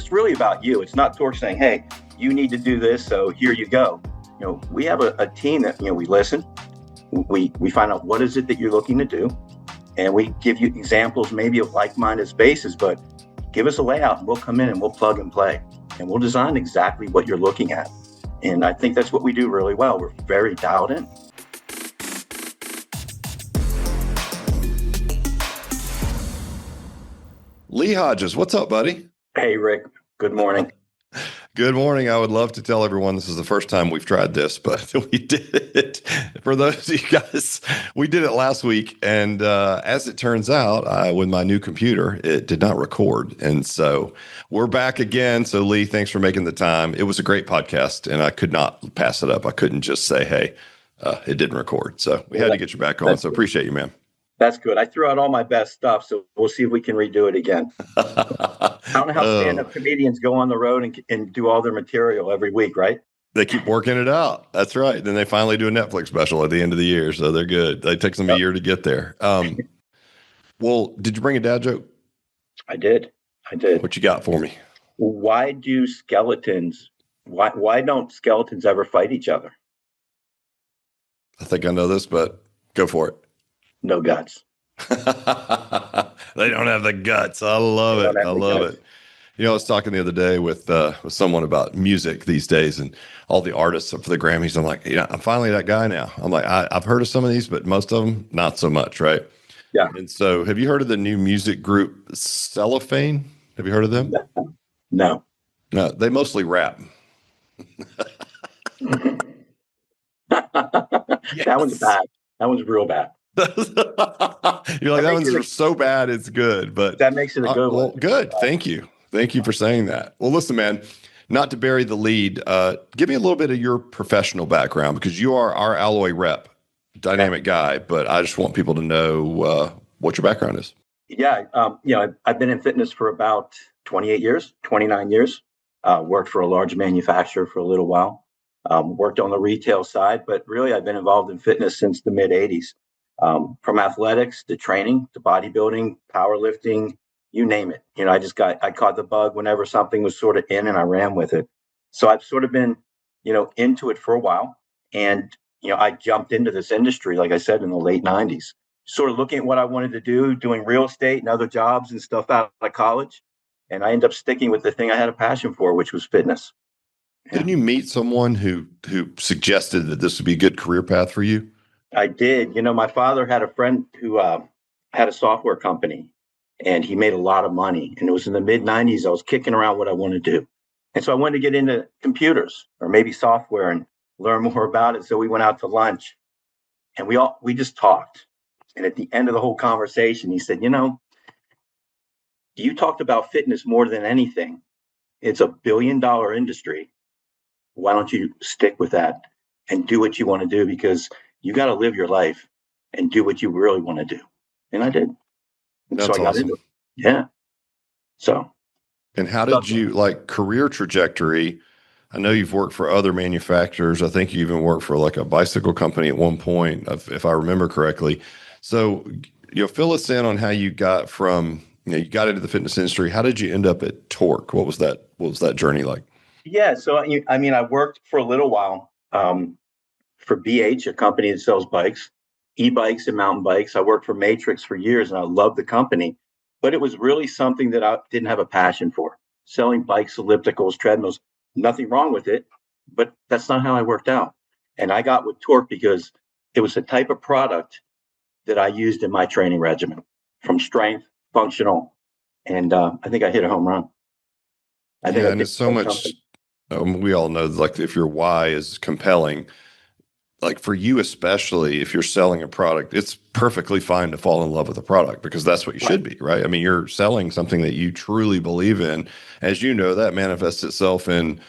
it's really about you. It's not Torque saying, hey, you need to do this, so here you go. We have a team that, we listen, we find out what is it that you're looking to do, and we give you examples maybe of like-minded spaces, but give us a layout and we'll come in and we'll plug and play and we'll design exactly what you're looking at. And I think that's what we do really well. We're very dialed in. Lee Hodges, what's up, buddy? Hey, Rick. Good morning. Good morning. I would love to tell everyone this is the first time we've tried this, but we did it. For those of you guys, we did it last week. And as it turns out, with my new computer, it did not record. And so we're back again. So Lee, thanks for making the time. It was a great podcast and I could not pass it up. I couldn't just say, hey, it didn't record. So we had to get you back on. So appreciate you, man. That's good. I threw out all my best stuff, so we'll see if we can redo it again. I don't know how stand-up comedians go on the road and do all their material every week, right? They keep working it out. That's right. Then they finally do a Netflix special at the end of the year, so they're good. It takes them a year to get there. Well, did you bring a dad joke? I did. What you got for me? Why don't skeletons ever fight each other? I think I know this, but go for it. No guts. They don't have the guts. I love it. I love it. I was talking the other day with someone about music these days and all the artists up for the Grammys. I'm like, I'm finally that guy now. I'm like, I've heard of some of these, but most of them, not so much, right? Yeah. And so have you heard of the new music group Cellophane? Have you heard of them? No. No, they mostly rap. Yes. That one's bad. That one's real bad. You're like, that one's so bad it's good, but that makes it a good one. Good. Thank you for saying that. Well, listen, man, not to bury the lead, give me a little bit of your professional background, because you are our Alloy rep, dynamic guy, but I just want people to know what your background is. Yeah. I've been in fitness for about 29 years, worked for a large manufacturer for a little while, worked on the retail side, but really I've been involved in fitness since the mid 80s. From athletics to training to bodybuilding, powerlifting, you name it. I caught the bug whenever something was sort of in and I ran with it. So I've sort of been, into it for a while. And, I jumped into this industry, like I said, in the late 90s, sort of looking at what I wanted to do, doing real estate and other jobs and stuff out of college. And I ended up sticking with the thing I had a passion for, which was fitness. Didn't you meet someone who suggested that this would be a good career path for you? I did. My father had a friend who had a software company and he made a lot of money. And it was in the mid 90s. I was kicking around what I wanted to do. And so I wanted to get into computers or maybe software and learn more about it. So we went out to lunch and we just talked. And at the end of the whole conversation, he said, you talked about fitness more than anything. It's $1 billion industry. Why don't you stick with that and do what you want to do? Because you got to live your life and do what you really want to do. And I did. And That's so I got awesome. into it. Yeah. So. And how did you, career trajectory? I know you've worked for other manufacturers. I think you even worked for a bicycle company at one point, if I remember correctly. So, fill us in on how you got from, you got into the fitness industry. How did you end up at Torque? What was that journey like? Yeah. So, I worked for a little while, for BH, a company that sells bikes, e-bikes and mountain bikes. I worked for Matrix for years and I loved the company, but it was really something that I didn't have a passion for. Selling bikes, ellipticals, treadmills, nothing wrong with it, but that's not how I worked out. And I got with Torque because it was the type of product that I used in my training regimen, from strength, functional, and I think I hit a home run. And it's so much, we all know, if your why is compelling, for you, especially if you're selling a product, it's perfectly fine to fall in love with a product because that's what you should be, right? I mean, you're selling something that you truly believe in. As you know, that manifests itself in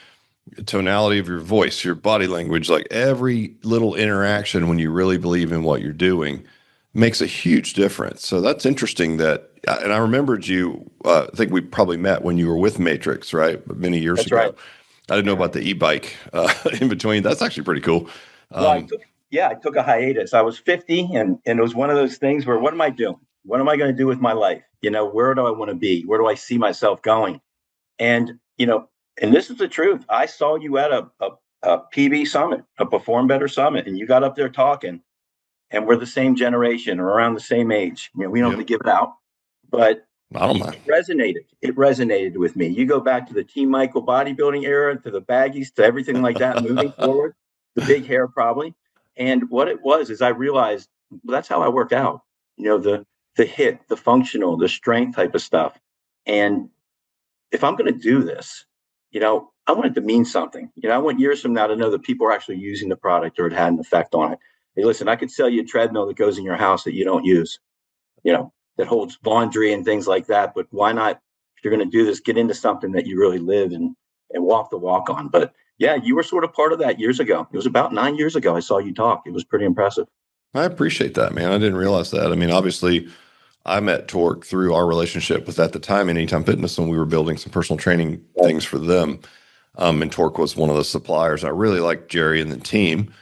tonality of your voice, your body language, every little interaction when you really believe in what you're doing makes a huge difference. So that's interesting and I remembered you, I think we probably met when you were with Matrix, right? Many years ago. Right. I didn't know about the e-bike in between. That's actually pretty cool. I took a hiatus. I was 50 and it was one of those things where, what am I doing? What am I going to do with my life? Where do I want to be? Where do I see myself going? And, and this is the truth. I saw you at a PB summit, a Perform Better summit, and you got up there talking, and we're the same generation or around the same age. We don't have to give it out, but I don't mind. It resonated with me. You go back to the Team Michael bodybuilding era, to the baggies, to everything like that, moving forward, the big hair probably. And what it was is I realized, well, that's how I work out. The hit, the functional, the strength type of stuff. And if I'm going to do this, I want it to mean something. I want years from now to know that people are actually using the product or it had an effect on it. Hey, listen, I could sell you a treadmill that goes in your house that you don't use, that holds laundry and things like that. But why not, if you're going to do this, get into something that you really live and walk the walk on. But yeah, you were sort of part of that years ago. It was about 9 years ago I saw you talk. It was pretty impressive. I appreciate that, man. I didn't realize that. I mean, obviously, I met Torque through our relationship with, at the time, Anytime Fitness, when we were building some personal training things for them. And Torque was one of the suppliers. I really liked Jerry and the team.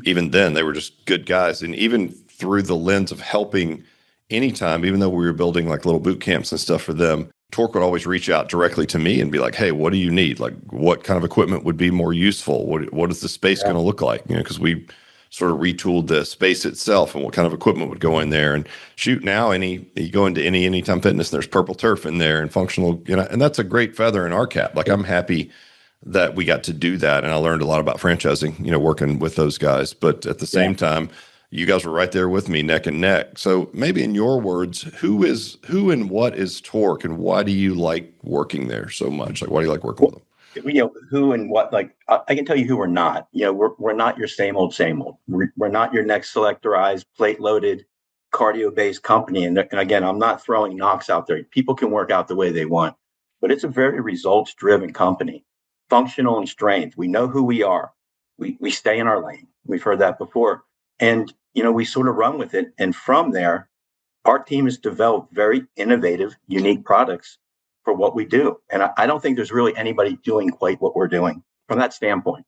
Even then, they were just good guys. And even through the lens of helping Anytime, even though we were building like little boot camps and stuff for them, Torque would always reach out directly to me and be like, hey, what do you need? Like, what kind of equipment would be more useful? What is the space going to look like? Because we sort of retooled the space itself and what kind of equipment would go in there. And shoot, now you go into Anytime Fitness, and there's purple turf in there and functional, and that's a great feather in our cap. Like, I'm happy that we got to do that. And I learned a lot about franchising, working with those guys. But at the same time, you guys were right there with me, neck and neck. So maybe in your words, who and what is Torque, and why do you like working there so much? Like, why do you like working with them? Who and what, like, I can tell you who we're not. We're not your same old. We're not your next selectorized, plate loaded, cardio based company. And again, I'm not throwing knocks out there. People can work out the way they want, but it's a very results driven company, functional and strength. We know who we are. We stay in our lane. We've heard that before. And, we sort of run with it. And from there, our team has developed very innovative, unique products for what we do. And I don't think there's really anybody doing quite what we're doing from that standpoint.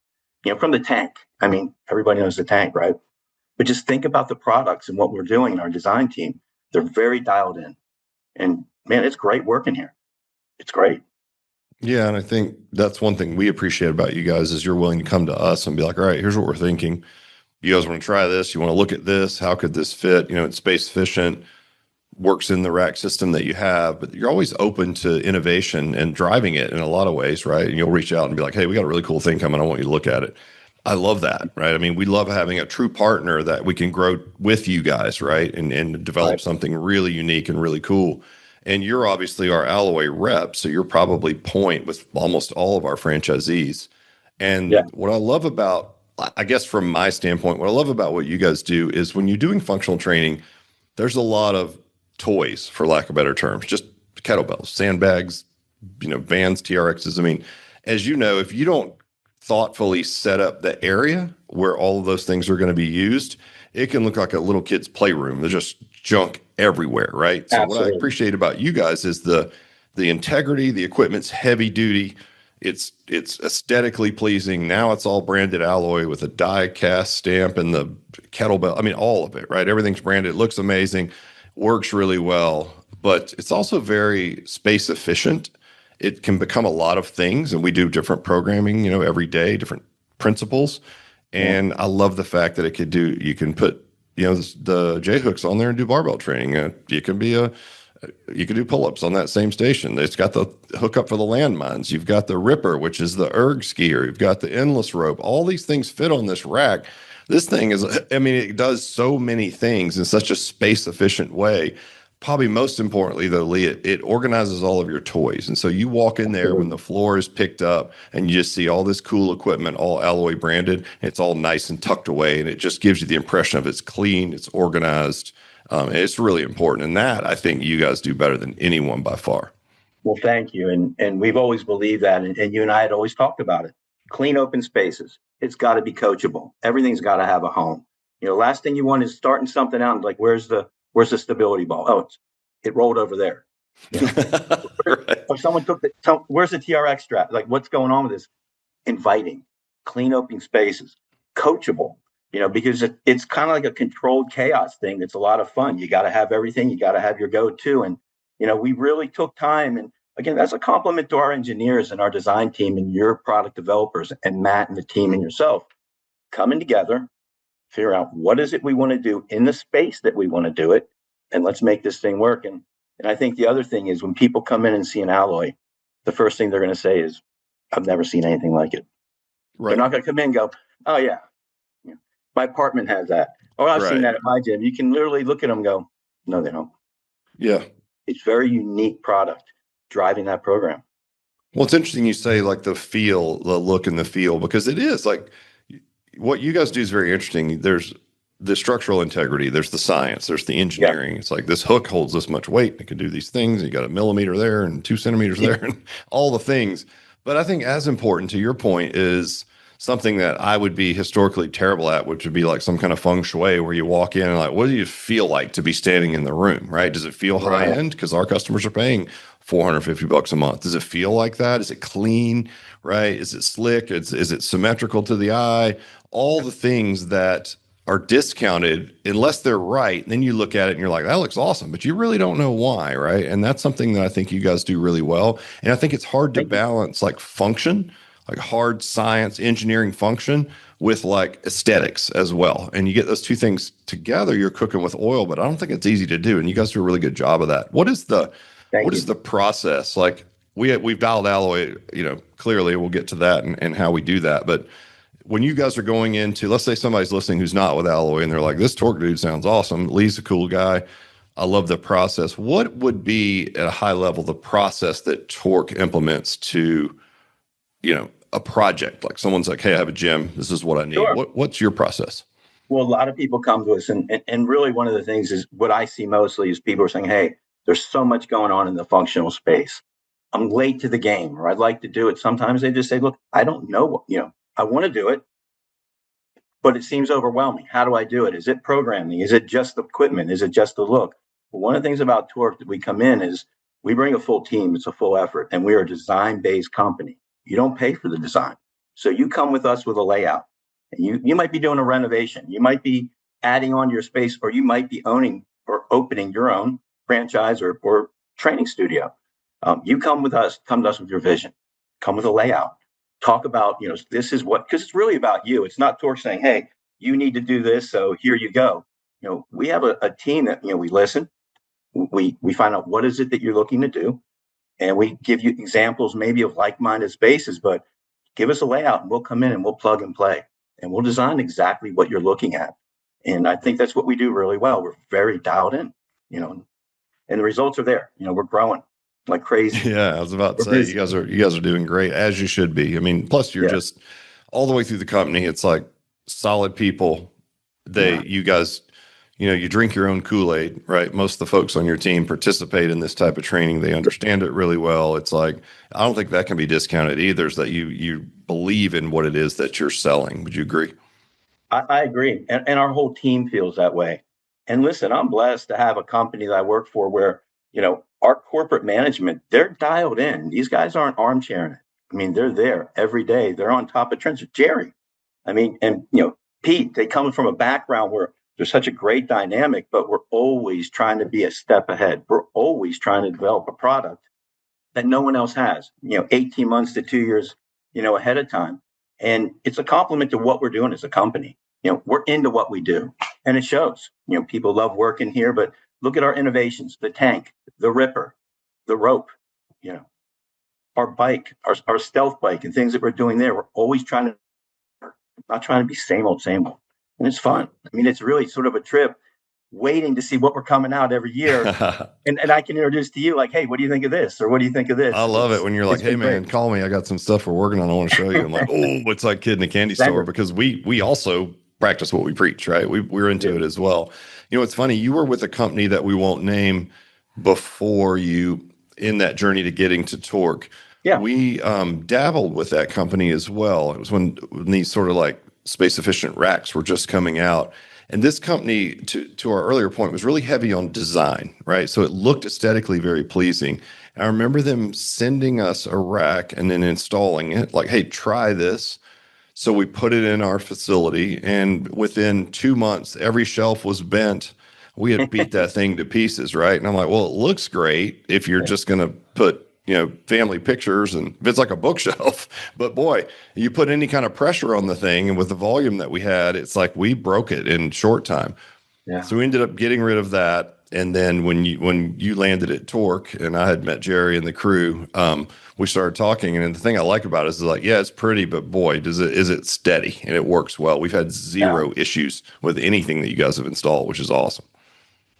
From the tank. I mean, everybody knows the tank, right? But just think about the products and what we're doing in our design team. They're very dialed in. And man, it's great working here. It's great. Yeah, and I think that's one thing we appreciate about you guys is you're willing to come to us and be like, all right, here's what we're thinking. You guys want to try this? You want to look at this? How could this fit? It's space efficient, works in the rack system that you have, but you're always open to innovation and driving it in a lot of ways, right? And you'll reach out and be like, hey, we got a really cool thing coming. I want you to look at it. I love that, right? I mean, we love having a true partner that we can grow with you guys, right? And develop something really unique and really cool. And you're obviously our Alloy rep, so you're probably point with almost all of our franchisees. And what I love about, I guess from my standpoint, what I love about what you guys do is when you're doing functional training, there's a lot of toys, for lack of better terms, just kettlebells, sandbags, bands, TRXs. I mean, as you know, if you don't thoughtfully set up the area where all of those things are going to be used, it can look like a little kid's playroom. There's just junk everywhere, right? So what I appreciate about you guys is the integrity, the equipment's heavy duty. It's aesthetically pleasing. Now it's all branded Alloy with a die cast stamp and the kettlebell. I mean, all of it, right? Everything's branded. It looks amazing, works really well, but it's also very space efficient. It can become a lot of things, and we do different programming, every day, different principles. And I love the fact that you can put, the J hooks on there and do barbell training. You can do pull-ups on that same station. It's got the hookup for the landmines. You've got the Ripper, which is the erg skier. You've got the endless rope. All these things fit on this rack. This thing it does so many things in such a space-efficient way. Probably most importantly, though, Lee, it organizes all of your toys. And so you walk in there when the floor is picked up and you just see all this cool equipment, all Alloy branded. It's all nice and tucked away, and it just gives you the impression of it's clean, it's organized. It's really important. And that, I think you guys do better than anyone by far. Well, thank you. And we've always believed that. And you and I had always talked about it. Clean open spaces. It's got to be coachable. Everything's got to have a home. Last thing you want is starting something out and like, where's the stability ball? Oh, it rolled over there. Right. Or someone where's the TRX strap? Like, what's going on with this? Inviting, clean open spaces, coachable. Because it's kind of like a controlled chaos thing. It's a lot of fun. You got to have everything. You got to have your go-to. And, we really took time. And again, that's a compliment to our engineers and our design team and your product developers and Matt and the team and yourself coming together, figure out what is it we want to do in the space that we want to do it, and let's make this thing work. And I think the other thing is when people come in and see an alloy, the first thing they're going to say is, I've never seen anything like it. Right. They're not going to come in and go, oh yeah, my apartment has that. Oh, I've seen that at my gym. You can literally look at them and go, no, they don't. Yeah. It's very unique product driving that program. Well, it's interesting you say like the feel, the look and the feel, because it is like what you guys do is very interesting. There's the structural integrity, there's the science, there's the engineering. Yeah. It's like this hook holds this much weight. It can do these things. And you got a millimeter there and 2 centimeters there and all the things. But I think as important to your point is something that I would be historically terrible at, which would be like some kind of feng shui where you walk in and like, what do you feel like to be standing in the room, right? Does it feel high end? Because our customers are paying $450 a month. Does it feel like that? Is it clean, right? Is it slick? Is it symmetrical to the eye? All the things that are discounted unless they're right. And then you look at it and you're like, that looks awesome, but you really don't know why, right? And that's something that I think you guys do really well. And I think it's hard to balance like function, like hard science, engineering function with like aesthetics as well. And you get those two things together, you're cooking with oil, but I don't think it's easy to do. And you guys do a really good job of that. What is the process? Like we've dialed alloy, clearly we'll get to that and how we do that. But when you guys are going into, let's say somebody's listening who's not with alloy and they're like, this Torque dude sounds awesome. Lee's a cool guy. I love the process. What would be at a high level the process that Torque implements to, a project? Like someone's like, hey, I have a gym. This is what I need. Sure. What's your process? Well, a lot of people come to us and really one of the things is what I see mostly is people are saying, hey, there's so much going on in the functional space. I'm late to the game, or I'd like to do it. Sometimes they just say, look, I don't know what, I want to do it, but it seems overwhelming. How do I do it? Is it programming? Is it just the equipment? Is it just the look? Well, one of the things about Torque that we come in is we bring a full team. It's a full effort, and we are a design-based company. You don't pay for the design. So you come with us with a layout, and you might be doing a renovation. You might be adding on to your space, or you might be owning or opening your own franchise or training studio. You come to us with your vision, come with a layout. Talk about, this is what, because it's really about you. It's not Torque saying, hey, you need to do this, so here you go. We have a team that, we listen. We find out what is it that you're looking to do. And we give you examples maybe of like-minded spaces, but give us a layout and we'll come in and we'll plug and play. And we'll design exactly what you're looking at. And I think that's what we do really well. We're very dialed in, and the results are there. We're growing like crazy. Yeah, I was about to say, you guys are doing great, as you should be. I mean, plus you're just all the way through the company. It's like solid people. You guys, you drink your own Kool-Aid, right? Most of the folks on your team participate in this type of training. They understand it really well. It's like, I don't think that can be discounted either, is that you believe in what it is that you're selling. Would you agree? I agree. And our whole team feels that way. And listen, I'm blessed to have a company that I work for where, our corporate management, they're dialed in. These guys aren't armchairing it. I mean, they're there every day. They're on top of trends. Jerry, I mean, and, Pete, they come from a background where there's such a great dynamic, but we're always trying to be a step ahead. We're always trying to develop a product that no one else has, 18 months to 2 years, ahead of time. And it's a compliment to what we're doing as a company. We're into what we do and it shows. People love working here, but look at our innovations, the tank, the ripper, the rope, our bike, our stealth bike and things that we're doing there. We're always not trying to be same old. And it's fun. I mean, it's really sort of a trip waiting to see what we're coming out every year. and I can introduce to you like, hey, what do you think of this? Or what do you think of this? I love it when you're like, hey man, call me. I got some stuff we're working on. I want to show you. I'm like, oh, it's like kid in a candy store, because we also practice what we preach, right? We're into it as well. It's funny. You were with a company that we won't name before you in that journey to getting to Torque. Yeah. We dabbled with that company as well. It was when these sort of like space efficient racks were just coming out. And this company, to our earlier point, was really heavy on design, right? So it looked aesthetically very pleasing. And I remember them sending us a rack and then installing it like, hey, try this. So we put it in our facility, and within 2 months, every shelf was bent. We had beat that thing to pieces, right? And I'm like, well, it looks great if you're just going to put family pictures, and it's like a bookshelf. But boy, you put any kind of pressure on the thing, and with the volume that we had, it's like we broke it in short time. Yeah. So we ended up getting rid of that. And then when you landed at Torque, and I had met Jerry and the crew, we started talking. And the thing I like about it is like, yeah, it's pretty, but boy, is it steady, and it works well. We've had zero issues with anything that you guys have installed, which is awesome.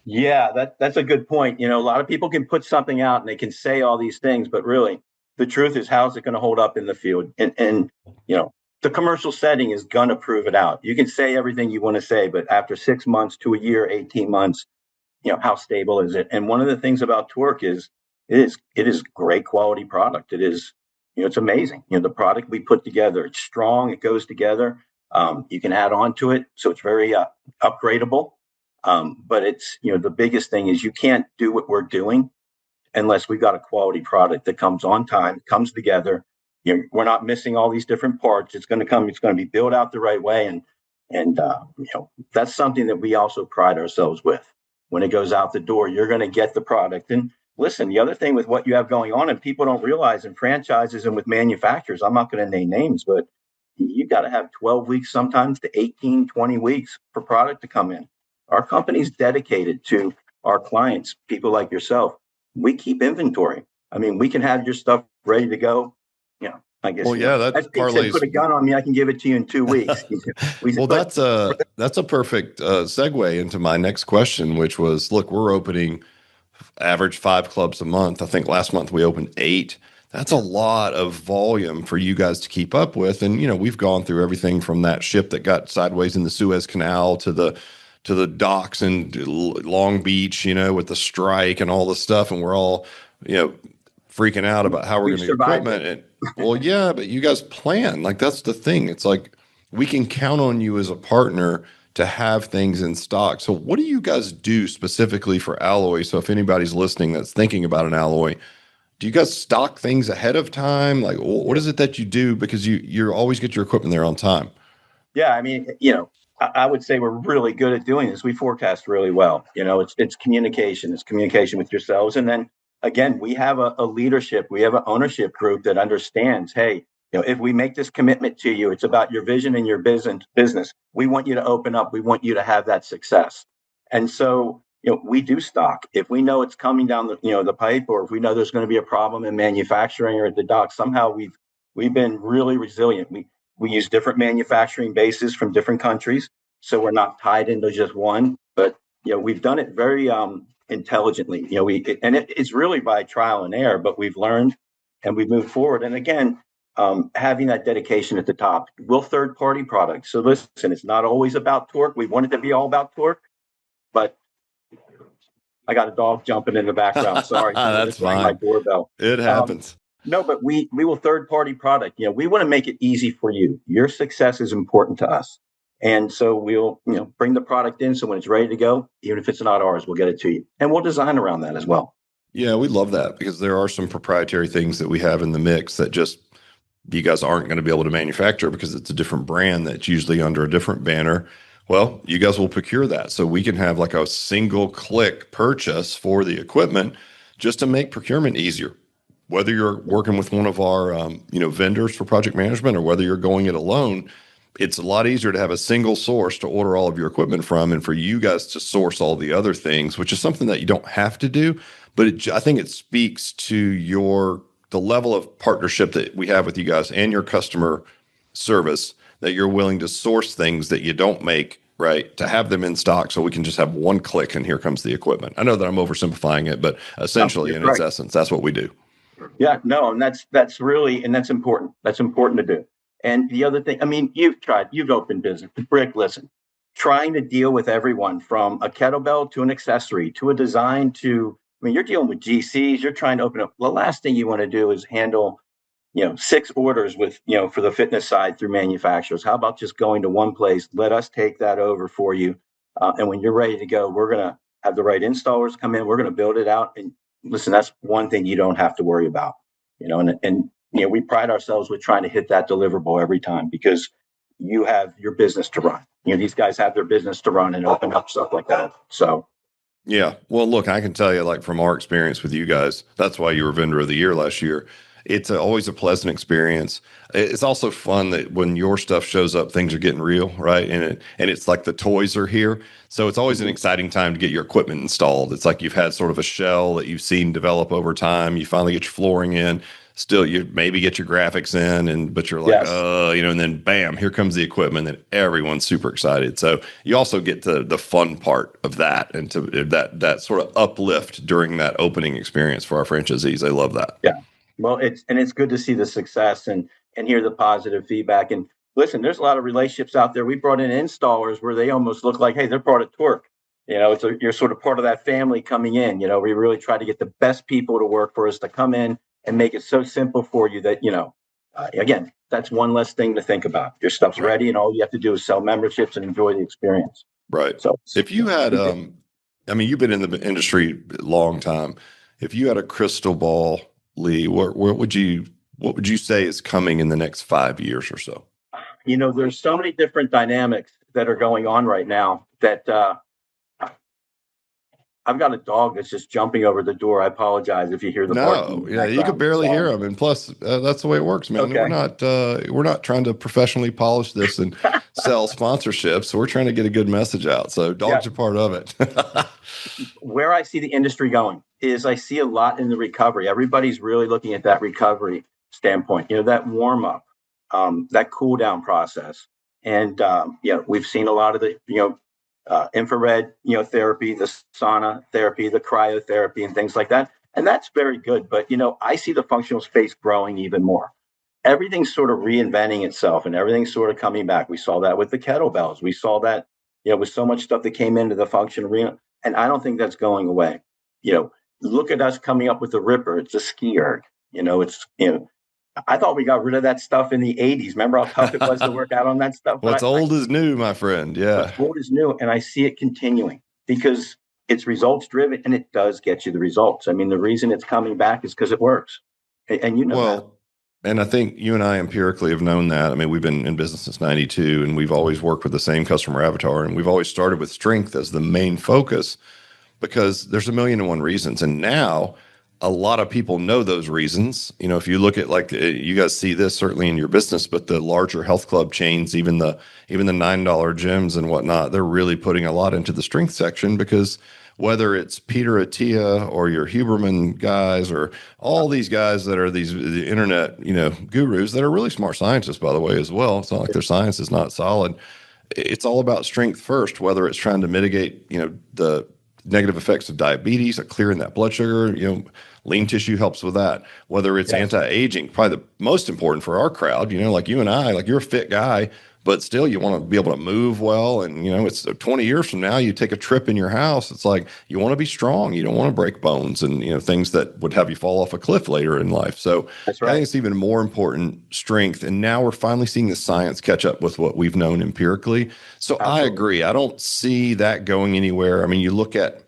Yeah, that's a good point. A lot of people can put something out and they can say all these things, but really the truth is, how's it going to hold up in the field? And the commercial setting is going to prove it out. You can say everything you want to say, but after 6 months to a year, 18 months, how stable is it? And one of the things about Torque is it is great quality product. It is, it's amazing. The product we put together, it's strong, it goes together. You can add on to it, so it's very upgradable. But it's, the biggest thing is you can't do what we're doing unless we've got a quality product that comes on time, comes together. We're not missing all these different parts. It's going to be built out the right way. And that's something that we also pride ourselves with. When it goes out the door, you're going to get the product. And listen, the other thing with what you have going on, and people don't realize in franchises and with manufacturers, I'm not going to name names, but you got to have 12 weeks, sometimes to 18, 20 weeks for product to come in. Our company's dedicated to our clients, people like yourself. We keep inventory. I mean, we can have your stuff ready to go. I guess. Well, yeah, as Pete said, put a gun on me, I can give it to you in 2 weeks. Well, that's a perfect segue into my next question, which was, look, we're opening average 5 clubs a month. I think last month we opened 8. That's a lot of volume for you guys to keep up with. And, we've gone through everything from that ship that got sideways in the Suez Canal to the docks in Long Beach, with the strike and all the stuff. And we're all, freaking out about how we're going to get equipment. And, well, yeah, but you guys plan. Like, that's the thing. It's like we can count on you as a partner to have things in stock. So what do you guys do specifically for alloy? So if anybody's listening that's thinking about an alloy, do you guys stock things ahead of time? Like, what is it that you do? Because you always get your equipment there on time. Yeah, I mean, I would say we're really good at doing this. We forecast really well. It's communication. It's communication with yourselves. And then again, we have a leadership, we have an ownership group that understands, hey, if we make this commitment to you, it's about your vision and your business. We want you to open up. We want you to have that success. And so, we do stock. If we know it's coming down the pipe, or if we know there's going to be a problem in manufacturing or at the dock, somehow we've been really resilient. We use different manufacturing bases from different countries, so we're not tied into just one. But we've done it very intelligently. It's really by trial and error, but we've learned and we've moved forward. And again, having that dedication at the top. We'll third-party products. So listen, it's not always about Torque. We want it to be all about Torque, but I got a dog jumping in the background. Sorry, that's fine. My doorbell. It happens. No, but we will third-party product. We want to make it easy for you. Your success is important to us. And so we'll, bring the product in. So when it's ready to go, even if it's not ours, we'll get it to you. And we'll design around that as well. Yeah, we love that, because there are some proprietary things that we have in the mix that just you guys aren't going to be able to manufacture because it's a different brand that's usually under a different banner. Well, you guys will procure that. So we can have like a single click purchase for the equipment just to make procurement easier. Whether you're working with one of our, vendors for project management, or whether you're going it alone, it's a lot easier to have a single source to order all of your equipment from, and for you guys to source all the other things, which is something that you don't have to do. But I think it speaks to the level of partnership that we have with you guys and your customer service, that you're willing to source things that you don't make, right, to have them in stock so we can just have one click and here comes the equipment. I know that I'm oversimplifying it, but essentially in its essence, that's what we do. Yeah, no, and that's really, and that's important. That's important to do. And the other thing, I mean, you've opened business. Rick, listen, trying to deal with everyone from a kettlebell to an accessory to a design to, you're dealing with GCs, you're trying to open up. The last thing you want to do is handle, 6 orders with, for the fitness side through manufacturers. How about just going to one place? Let us take that over for you. And when you're ready to go, we're going to have the right installers come in. We're going to build it out. And listen, that's one thing you don't have to worry about, and we pride ourselves with trying to hit that deliverable every time, because you have your business to run. These guys have their business to run and open up, stuff like that. So Yeah. Well, look, I can tell you, like from our experience with you guys, that's why you were vendor of the year last year. It's always a pleasant experience. It's also fun that when your stuff shows up, things are getting real, right? And it's like the toys are here. So it's always an Mhm. exciting time to get your equipment installed. It's like you've had sort of a shell that you've seen develop over time. You finally get your flooring in. Still, you maybe get your graphics in, but you're like, Yes. and then bam, here comes the equipment, and everyone's super excited. So you also get to the fun part of that, and to that sort of uplift during that opening experience for our franchisees. They love that. Yeah. Well, it's good to see the success and hear the positive feedback. And listen, there's a lot of relationships out there. We brought in installers where they almost look like, hey, they're part of Torque. You're sort of part of that family coming in. We really try to get the best people to work for us to come in and make it so simple for you that again, that's one less thing to think about. Your stuff's Right. ready, and all you have to do is sell memberships and enjoy the experience. Right. So, If you had, I mean, you've been in the industry a long time. If you had a crystal ball, Lee, what would you say is coming in the next 5 years or so? there's so many different dynamics that are going on right now that I've got a dog that's just jumping over the door. I apologize if you hear the barking in No, the yeah, you could background. barely hear them, and plus, that's the way it works, man. Okay. We're not trying to professionally polish this and sell sponsorships. We're trying to get a good message out. So Yeah. dogs are part of it. Where I see the industry going is I see a lot in the recovery. Everybody's really looking at that recovery standpoint, that warm up, that cool down process. And, we've seen a lot of the, infrared, therapy, the sauna therapy, the cryotherapy and things like that. And that's very good. But, I see the functional space growing even more. Everything's sort of reinventing itself and everything's sort of coming back. We saw that with the kettlebells. We saw that, with so much stuff that came into the function arena. And I don't think that's going away. Look at us coming up with the Ripper. It's a ski erg. I thought we got rid of that stuff in the 80s. Remember how tough it was to work out on that stuff? What's old is new, my friend. Yeah. What's old is new. And I see it continuing because it's results driven and it does get you the results. I mean, the reason it's coming back is because it works. And that. And I think you and I empirically have known that. I mean, we've been in business since 92 and we've always worked with the same customer avatar. And we've always started with strength as the main focus because there's 1,000,001 reasons. And now a lot of people know those reasons. If you look at you guys see this certainly in your business, but the larger health club chains, even the $9 gyms and whatnot, they're really putting a lot into the strength section because whether it's Peter Attia or your Huberman guys or all these guys that are the internet, gurus that are really smart scientists, by the way, as well. It's not like their science is not solid. It's all about strength first, whether it's trying to mitigate, the negative effects of diabetes, like clearing that blood sugar, lean tissue helps with that. Whether it's anti-aging, probably the most important for our crowd, like you and I, like you're a fit guy, but still you want to be able to move well. And, it's 20 years from now, you take a trip in your house. It's like, you want to be strong. You don't want to break bones and, things that would have you fall off a cliff later in life. So That's right. I think it's even more important strength. And now we're finally seeing the science catch up with what we've known empirically. So Absolutely. I agree. I don't see that going anywhere. I mean, you look at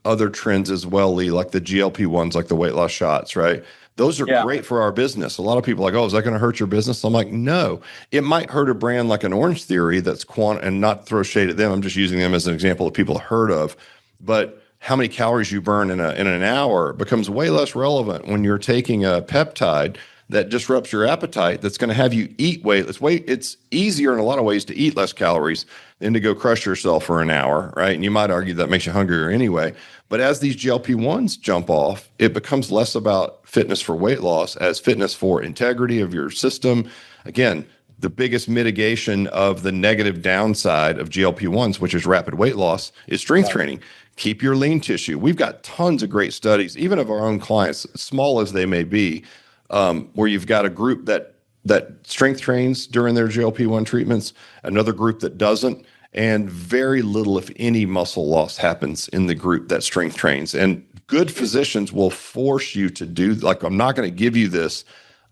other trends as well, Lee, like the GLP-1s, like the weight loss shots, right? Those are great for our business. A lot of people are like, oh, is that going to hurt your business? I'm like, no, it might hurt a brand like an Orange Theory that's and not throw shade at them. I'm just using them as an example that people have heard of. But how many calories you burn in an hour becomes way less relevant when you're taking a peptide that disrupts your appetite that's going to have you eat it's easier in a lot of ways to eat less calories than to go crush yourself for an hour, right? And you might argue that makes you hungrier anyway. But as these GLP-1s jump off, it becomes less about fitness for weight loss as fitness for integrity of your system. Again, the biggest mitigation of the negative downside of GLP-1s, which is rapid weight loss, is strength training. Keep your lean tissue. We've got tons of great studies, even of our own clients, small as they may be, where you've got a group that strength trains during their GLP-1 treatments, another group that doesn't, and very little, if any, muscle loss happens in the group that strength trains. And good physicians will force you to do, like, I'm not going to give you this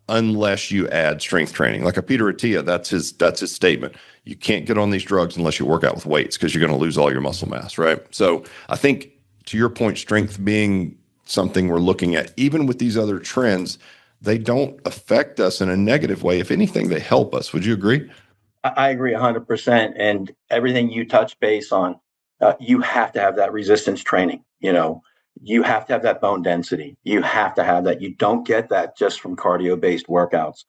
unless you add strength training. Like a Peter Attia, that's his statement. You can't get on these drugs unless you work out with weights because you're going to lose all your muscle mass, right? So I think, to your point, strength being something we're looking at, even with these other trends, they don't affect us in a negative way. If anything, they help us. Would you agree? I agree 100%. And everything you touch base on, You have to have that resistance training. You have to have that bone density. You have to have that. You don't get that just from cardio-based workouts.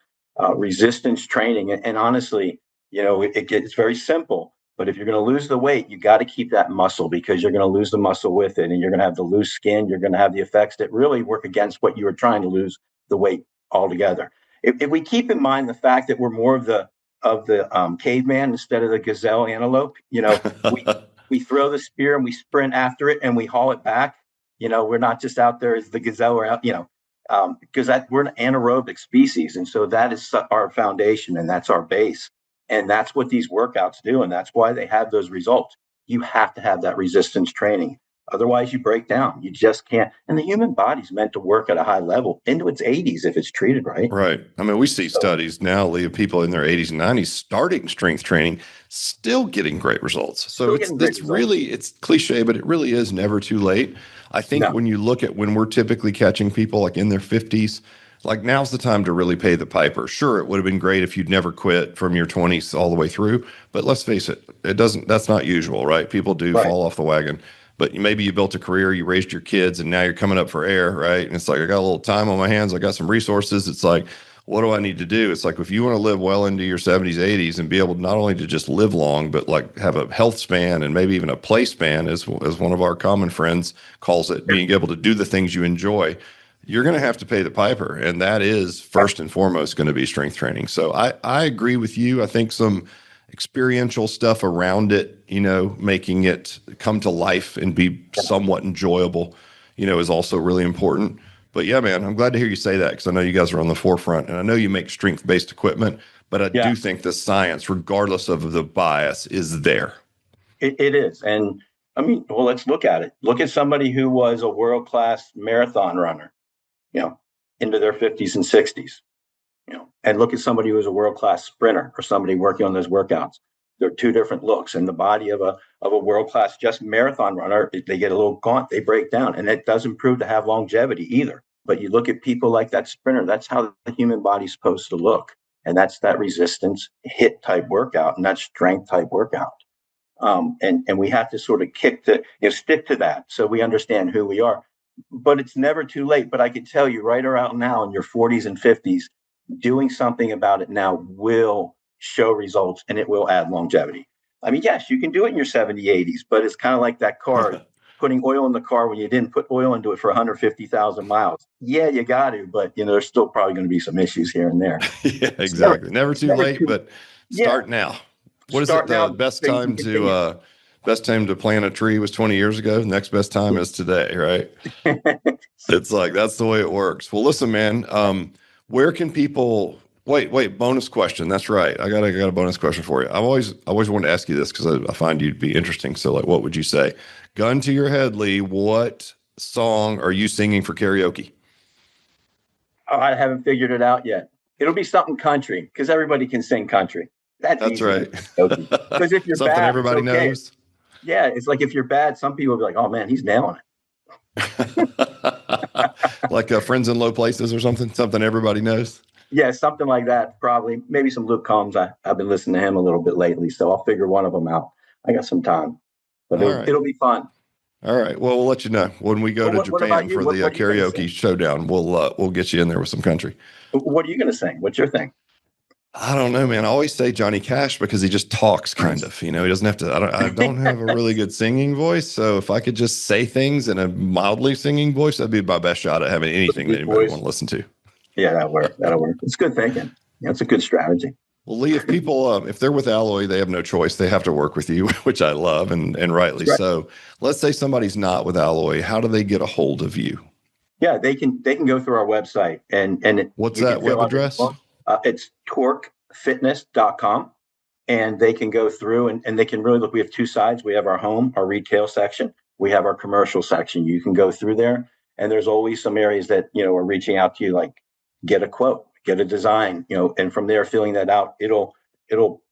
Resistance training, and honestly, it's very simple. But if you're going to lose the weight, you got to keep that muscle, because you're going to lose the muscle with it, and you're going to have the loose skin. You're going to have the effects that really work against what you were trying to lose the weight altogether. If we keep in mind the fact that we're more of the caveman instead of the gazelle antelope, we throw the spear and we sprint after it and we haul it back. We're not just out there as the gazelle. We're out, because we're an anaerobic species, and so that is our foundation, and that's our base. And that's what these workouts do. And that's why they have those results. You have to have that resistance training. Otherwise, you break down. You just can't. And the human body's meant to work at a high level into its 80s if it's treated right. Right. I mean, we see studies now, Lee, of people in their 80s and 90s starting strength training, still getting great results. So it's really, it's cliche, but it really is never too late. I think when you look at when we're typically catching people like in their 50s, like now's the time to really pay the piper. Sure, it would have been great if you'd never quit from your 20s all the way through, but let's face it, that's not usual, right? People do fall off the wagon, but maybe you built a career, you raised your kids, and now you're coming up for air, right? And it's like, I got a little time on my hands, I got some resources. It's like, what do I need to do? It's like, if you want to live well into your 70s, 80s and be able not only to just live long, but like have a health span and maybe even a play span, as one of our common friends calls it, being able to do the things you enjoy, you're going to have to pay the piper. And that is first and foremost going to be strength training. So I agree with you. I think some experiential stuff around it, making it come to life and be somewhat enjoyable, is also really important. But yeah, man, I'm glad to hear you say that, because I know you guys are on the forefront, and I know you make strength-based equipment, but I do think the science, regardless of the bias, is there. It is. And I mean, well, let's look at it. Look at somebody who was a world-class marathon runner, into their 50s and 60s, and look at somebody who was a world-class sprinter or somebody working on those workouts. They're two different looks. And the body of a world-class just marathon runner, they get a little gaunt, they break down, and it doesn't prove to have longevity either. But you look at people like that sprinter, that's how the human body's supposed to look. And that's that resistance hit type workout, and that strength type workout. And we have to sort of stick to that, so we understand who we are. But it's never too late. But I can tell you right around now, in your 40s and 50s, doing something about it now will show results, and it will add longevity. I mean, yes, you can do it in your 70s, 80s, but it's kind of like that car, putting oil in the car when you didn't put oil into it for 150,000 miles. Yeah, you got to, but there's still probably going to be some issues here and there. Yeah, exactly. Never too late, but start now. What is it? The best time to plant a tree was 20 years ago. Next best time is today, right? It's like, that's the way it works. Well, listen, man, where can people wait, bonus question. That's right. I got a bonus question for you. I always wanted to ask you this, because I find you to be interesting. So like, what would you say? Gun to your head, Lee, what song are you singing for karaoke? Oh, I haven't figured it out yet. It'll be something country, because everybody can sing country. That's right. Because if you're something bad, everybody knows. Yeah, it's like, if you're bad, some people will be like, "Oh man, he's nailing it." Like Friends in Low Places or something everybody knows. Yeah, something like that. Probably, maybe some Luke Combs. I've been listening to him a little bit lately, so I'll figure one of them out. I got some time, but it'll be fun. All right. Well, we'll let you know when we go to Japan for the karaoke showdown. We'll get you in there with some country. What are you going to sing? What's your thing? I don't know, man. I always say Johnny Cash, because he just talks kind of, he doesn't have to, I don't have a really good singing voice. So if I could just say things in a mildly singing voice, that'd be my best shot at having anything that anybody want to listen to. Yeah, that'll work. It's good thinking. Yeah, it's a good strategy. Well, Lee, if people, if they're with Alloy, they have no choice. They have to work with you, which I love, and rightly so. Let's say somebody's not with Alloy. How do they get a hold of you? Yeah, they can go through our website. And what's that web address? It's torquefitness.com. And they can go through and they can really look. We have two sides. We have our home, our retail section. We have our commercial section. You can go through there. And there's always some areas that, are reaching out to you, like get a quote, get a design, and from there, filling that out, it'll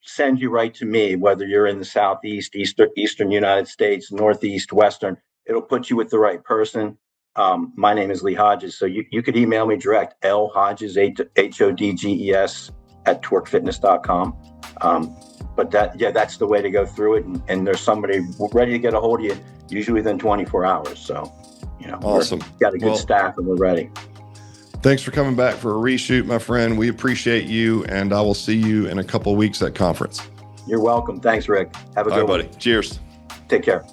send you right to me, whether you're in the Southeast, Eastern United States, Northeast, Western. It'll put you with the right person. My name is Lee Hodges. So you could email me direct, lhodges, Hodges, at torquefitness.com. But that's the way to go through it. And there's somebody ready to get a hold of you, usually within 24 hours. So, awesome. We've got a good staff and we're ready. Thanks for coming back for a reshoot, my friend. We appreciate you, and I will see you in a couple of weeks at conference. You're welcome. Thanks, Rick. Have a good one. All right, buddy. Cheers. Take care.